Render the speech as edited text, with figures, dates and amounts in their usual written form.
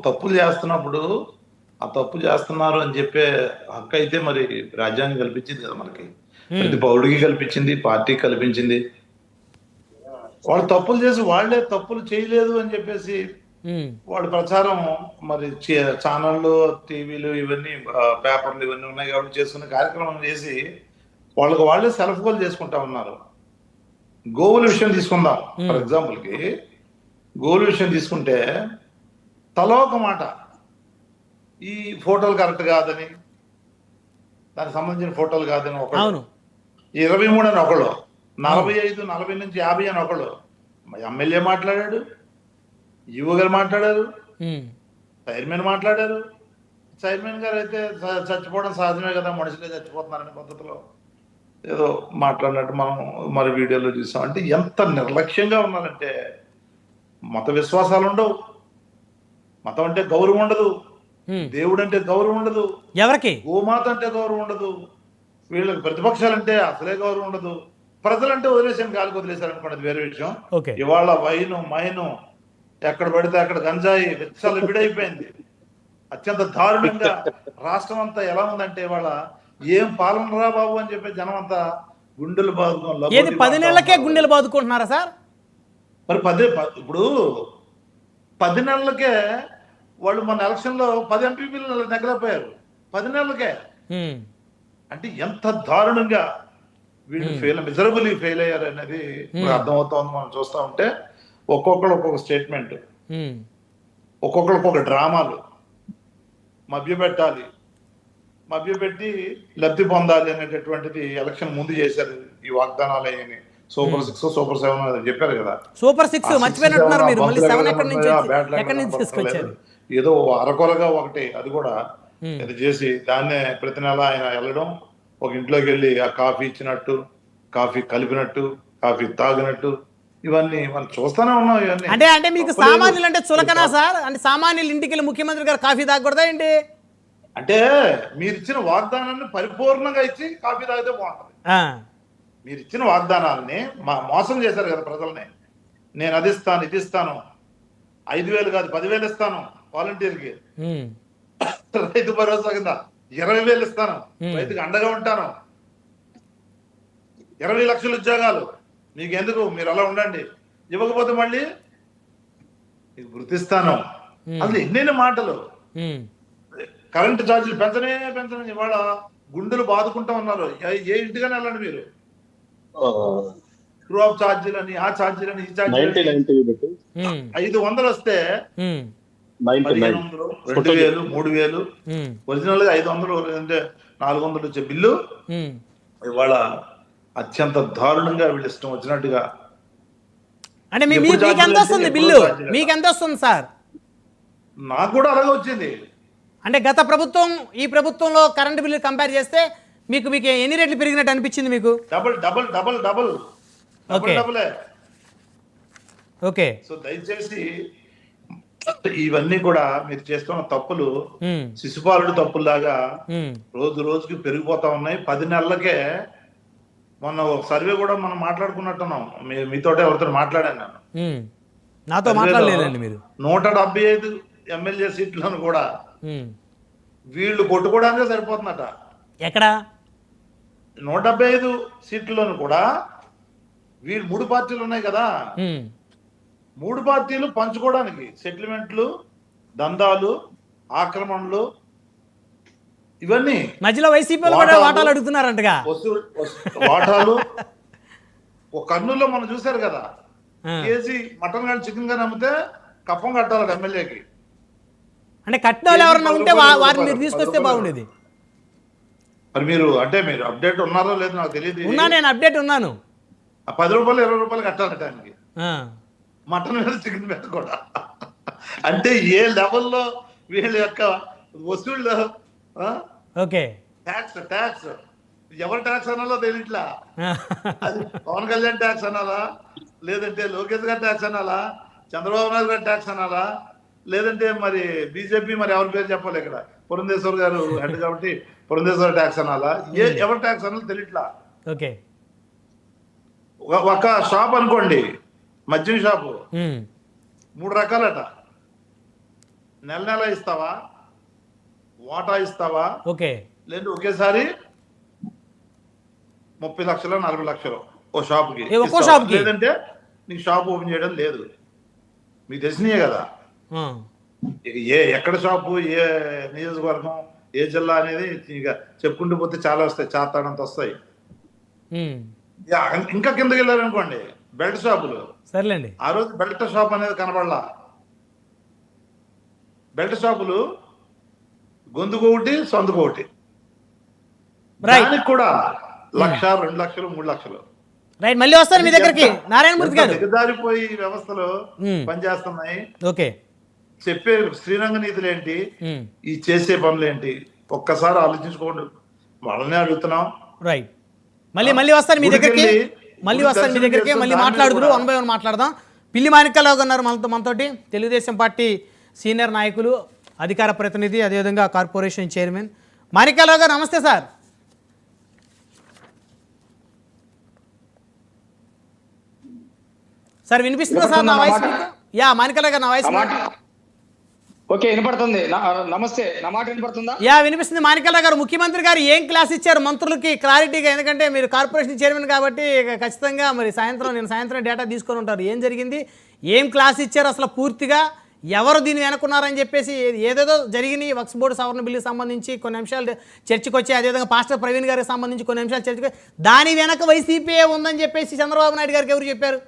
తప్పులు చేస్తున్నప్పుడు ఆ తప్పు చేస్తున్నారు అని చెప్పే హక్కు అయితే మరి రాజ్యాంగం కల్పించింది కదా మనకి. ప్రతి పౌరుడికి కల్పించింది, పార్టీ కల్పించింది. వాళ్ళు తప్పులు చేసి వాళ్ళే తప్పులు చేయలేదు అని చెప్పేసి వాడు ప్రచారం మరి ఛానళ్ళు, టీవీలు ఇవన్నీ పేపర్లు ఇవన్నీ ఉన్నాయి కాబట్టి చేసుకునే కార్యక్రమం చేసి వాళ్ళకి వాళ్ళే సెల్ఫ్ గోల్ చేసుకుంటా ఉన్నారు. గోవుల విషయం తీసుకుందాం. ఫర్ ఎగ్జాంపుల్కి గోవుల విషయం తీసుకుంటే తలో ఒక మాట, ఈ ఫోటోలు కరెక్ట్ కాదని, దానికి సంబంధించిన ఫోటోలు కాదని ఒకళ్ళు, 23 అని ఒకళ్ళు, 45, 40 నుంచి 50 అని ఒకళ్ళు, ఎమ్మెల్యే మాట్లాడాడు, ఈవో గారు మాట్లాడారు, చైర్మన్ మాట్లాడారు. చైర్మన్ గారు అయితే చచ్చిపోవడం సహజమే కదా, మనుషులే చచ్చిపోతున్నారనే పద్ధతిలో ఏదో మాట్లాడినట్టు మనం మరి వీడియోలో చూసాం. అంటే ఎంత నిర్లక్ష్యంగా ఉన్నారంటే, మత విశ్వాసాలు ఉండవు, మతం అంటే గౌరవం ఉండదు, దేవుడు అంటే గౌరవం ఉండదు, ఎవరికి గోమాత అంటే గౌరవం ఉండదు, వీళ్ళకి ప్రతిపక్షాలంటే అసలే గౌరవం ఉండదు, ప్రజలంటే వదిలేసాను గాలికి వదిలేశారు అనుకోండి, వేరే విషయం. ఇవాళ వైను మైను ఎక్కడ పడితే అక్కడ గంజాయి విచ్చలు విడైపోయింది. అత్యంత దారుణంగా రాష్ట్రం అంతా ఎలా ఉందంటే ఇవాళ ఏం పాలన రా బాబు అని చెప్పి జనం అంతా గుండెలు బాదుకోవాలి. 10 నెలలకే గుండెలు బాదుకుంటున్నారా సార్? మరి ఇప్పుడు 10 నెలలకే వాళ్ళు మన ఎలక్షన్ లో 10 ఎంపీలు నెగ్గలేకపోయారు 10 నెలలకే. అంటే ఎంత దారుణంగా వీళ్ళు మిజరబుల్లీ ఫెయిల్ అయ్యారు అనేది అర్థమవుతోంది. మనం చూస్తూ ఉంటే ఒక్కొక్కరు ఒక్కొక్క స్టేట్మెంట్, ఒక్కొక్కరు ఒక్కొక్క డ్రామాలు, మభ్యపెట్టాలి, మభ్యపెట్టి లబ్ధి పొందాలి అనేటటువంటిది ఎలక్షన్ ముందు చేశారు. ఈ వాగ్దానాలు అయ్యని సూపర్ 6, సూపర్ 7 చెప్పారు కదా. సూపర్ 6 మర్చిపోయినట్టున్నారు మీరు. మళ్ళీ 7 ఎక్కడి నుంచి తీసుకొచ్చారు? ఏదో అరకొరగా ఒకటి, అది కూడా ఇది చేసి దాన్నే ప్రతి నెల ఆయన వెళ్ళడం, ఒక ఇంట్లోకి వెళ్ళి ఆ కాఫీ ఇచ్చినట్టు, కాఫీ కలిపినట్టు, కాఫీ తాగినట్టు, ఇవన్నీ మనం చూస్తూనే ఉన్నాం. ఇవన్నీ అంటే మీకు సామాన్యులు అంటే చులకనా సార్? అంటే సామాన్యులు ఇంటికి వెళ్ళి ముఖ్యమంత్రి గారు కాఫీ తాగకూడదా ఏంటి? అంటే మీరు ఇచ్చిన వాగ్దానాన్ని పరిపూర్ణంగా ఇచ్చి కాఫీ తాగితే బాగుంటుంది. మీరు ఇచ్చిన వాగ్దానాలని మోసం చేశారు కదా ప్రజల్ని. నేను అది ఇస్తాను, ఇది ఇస్తాను, 5,000 కాదు 10,000 ఇస్తాను వాలంటీర్కి, రైతు భరోసా కింద 20,000 ఇస్తాను, రైతుకి అండగా ఉంటాను, 20 లక్షల ఉద్యోగాలు మీకు ఎందుకు, మీరు అలా ఉండండి, ఇవ్వకపోతే మళ్ళీ గుర్తిస్తాను. అసలు ఎన్నెన్ని మాటలు. కరెంటు ఛార్జీలు పెంచనే ఇవాళ గుండెలు బాదుకుంటా ఉన్నారు. ఏ ఇంటికైనా వెళ్ళండి మీరు, ట్రూ ఆఫ్ ఛార్జీలని, ఆ ఛార్జీలని, ఈ ఛార్జీలని. 500 వస్తే 1,500, 2,000, 3,000, ఒరిజినల్ గా 500 అంటే 400 వచ్చే బిల్లు ఇవాళ అత్యంత దారుణంగా వీళ్ళు ఇష్టం వచ్చినట్టుగా. అంటే మీకు ఎంత వస్తుంది బిల్లు? మీకు ఎంత వస్తుంది సార్? నాకు కూడా అలాగే వచ్చింది. అంటే గత ప్రభుత్వం ఈ ప్రభుత్వంలో కరెంట్ బిల్లు కంపేర్ చేస్తే మీకు ఎన్ని రెట్లు పెరిగినట్టు అనిపించింది మీకు? డబుల్. ఓకే. సో దయచేసి ఇవన్నీ కూడా మీరు చేస్తున్న తప్పులు శిశుపాలుడు తప్పుల్లాగా రోజు రోజుకి పెరిగిపోతా ఉన్నాయి. 10 నెలలకే మొన్న ఒక సర్వే కూడా మనం మాట్లాడుకున్నట్టున్నాం, మీతోటే ఎవరితో మాట్లాడాను నేను. నాతో మాట్లాడలేదండి మీరు. 175 ఎమ్మెల్యే సీట్లను కూడా వీళ్ళు కొట్టుకోవడానికే సరిపోతుందట. ఎక్కడ 175 సీట్లను కూడా వీళ్ళు 3 పార్టీలు ఉన్నాయి కదా, 3 పార్టీలు పంచుకోవడానికి సెటిల్మెంట్లు, దందాలు, ఆక్రమణలు, ఇవన్నీ మధ్యలో వైసీపీ వాటాలు అడుగుతున్నారంటగా. వాటాలు ఒక కర్నూలులో మనం చూసారు కదా, కేజీ మటన్ కానీ చికెన్ కానీ అమ్మితే కప్పం కట్టాలి ఎమ్మెల్యేకి. అంటే కట్టిన ఎవరన్నా ఉంటే వారిని మీరు తీసుకొస్తే బాగుండేది. మరి మీరు అప్డేట్ ఉన్నారో లేదో నాకు తెలియదు. నేను అప్డేట్ ఉన్నాను. 10 రూపాయలు 20 రూపాయలు కట్టాలి దానికి, మటన్ మీద చికెన్ మీద కూడా. అంటే ఏ లెవెల్లో వీళ్ళ యొక్క వసూళ్ళు. ఓకే, ట్యాక్స్ ఎవరు ట్యాక్స్ అనాలో తెలియట్లా. అది పవన్ కళ్యాణ్ ట్యాక్స్ అనాలా, లేదంటే లోకేష్ గారు ట్యాక్స్ అనాలా, చంద్రబాబు నాయుడు గారు ట్యాక్స్ అనాలా, లేదంటే మరి బీజేపీ మరి ఎవరి పేరు చెప్పాలి ఇక్కడ, పురంధేశ్వర్ గారు హెడ్ కాబట్టి పురంధేశ్వర్ ట్యాక్స్ అనాలా, ఎవరు ట్యాక్స్ అనాలో తెలియట్లా. ఓకే, ఒక షాప్ అనుకోండి, మద్యం షాపు 3 రకాలట. నెల నెల ఇస్తావా, వాటా ఇస్తావా, ఓకే. లేదు ఒకేసారి 30 లక్షలు 40 లక్షలు ఓ షాప్కి ఒక్కో ఇస్తావా? షాప్కి? లేదంటే నీకు షాప్ ఓపెన్ చేయడం లేదు. మీకు తెలిసినాయే కదా, ఆ. ఇక ఎక్కడ షాపు, ఏ నియోజకవర్గం, ఏ జిల్లా అనేది ఇక చెప్పుకుంటూ పోతే చాలా వస్తాయి, చాతాడంత వస్తాయి. ఉమ్. ఇంకా కిందకి వెళ్ళారనుకోండి బెల్ట్ షాపులు. సర్లేండి. ఆ రోజు బెల్ట్ షాప్ అనేది కనబడలా. బెల్ట్ షాపులు గొంతుకొకటి సొంతకొకటి, రైట్ దానికి కూడా 1,00,000, 2 లక్షలు, 3 లక్షలు. రైట్, మళ్ళీ వస్తాను మీ దగ్గరికి నారాయణమూర్తి గారు. దిగజారిపోయి వ్యవస్థలు ఉమ్. పనిచేస్తున్నాయి. ఓకే. చెప్పే శ్రీరంగ నీతులు ఏంటి, ఉమ్. ఈ చేసే పనులు ఏంటి, ఒక్కసారి ఆలోచించుకోండి. వాళ్ళనే అడుగుతున్నాం. రైట్, మళ్ళీ వస్తాను మీ దగ్గరికి, మళ్ళీ వస్తాను మీ దగ్గరికి, మళ్ళీ మాట్లాడుదురు, 1 by 1 మాట్లాడదాం. పిల్లి మాణిక్యాలరావు ఉన్నారు మనతోటి, తెలుగుదేశం పార్టీ సీనియర్ నాయకులు, అధికార ప్రతినిధి, అదేవిధంగా కార్పొరేషన్ చైర్మన్. మాణిక్యాలరావు గారు నమస్తే సార్. సార్ వినిపిస్తుందా సార్ నా వాయిస్ మీకు? యా మాణిక్యాలరావు గారు నా వాయిస్ ఓకే, వినపడుతుంది. నమస్తే, నా మాట వినపడుతుందా? యా వినిపిస్తుంది. మాణిక్యాలరావు గారు, ముఖ్యమంత్రి గారు ఏం క్లాస్ ఇచ్చారు మంత్రులకి క్లారిటీగా? ఎందుకంటే మీరు కార్పొరేషన్ చైర్మన్ కాబట్టి ఖచ్చితంగా మరి నేను సాయంత్రం డేటా తీసుకొని ఉంటారు. ఏం జరిగింది, ఏం క్లాస్ ఇచ్చారు అసలు పూర్తిగా, ఎవరు దీన్ని వెనుకున్నారని చెప్పేసి, ఏదేదో జరిగినాయి. వక్ఫ్ బోర్డు సవరణ బిల్లుకి సంబంధించి కొన్ని అంశాలు చర్చకు వచ్చాయి, అదేవిధంగా పాస్టర్ ప్రవీణ్ గారికి సంబంధించి కొన్ని అంశాలు చర్చకు, దాని వెనక వైసీపీ ఉందని చెప్పేసి చంద్రబాబు నాయుడు గారికి ఎవరు చెప్పారు?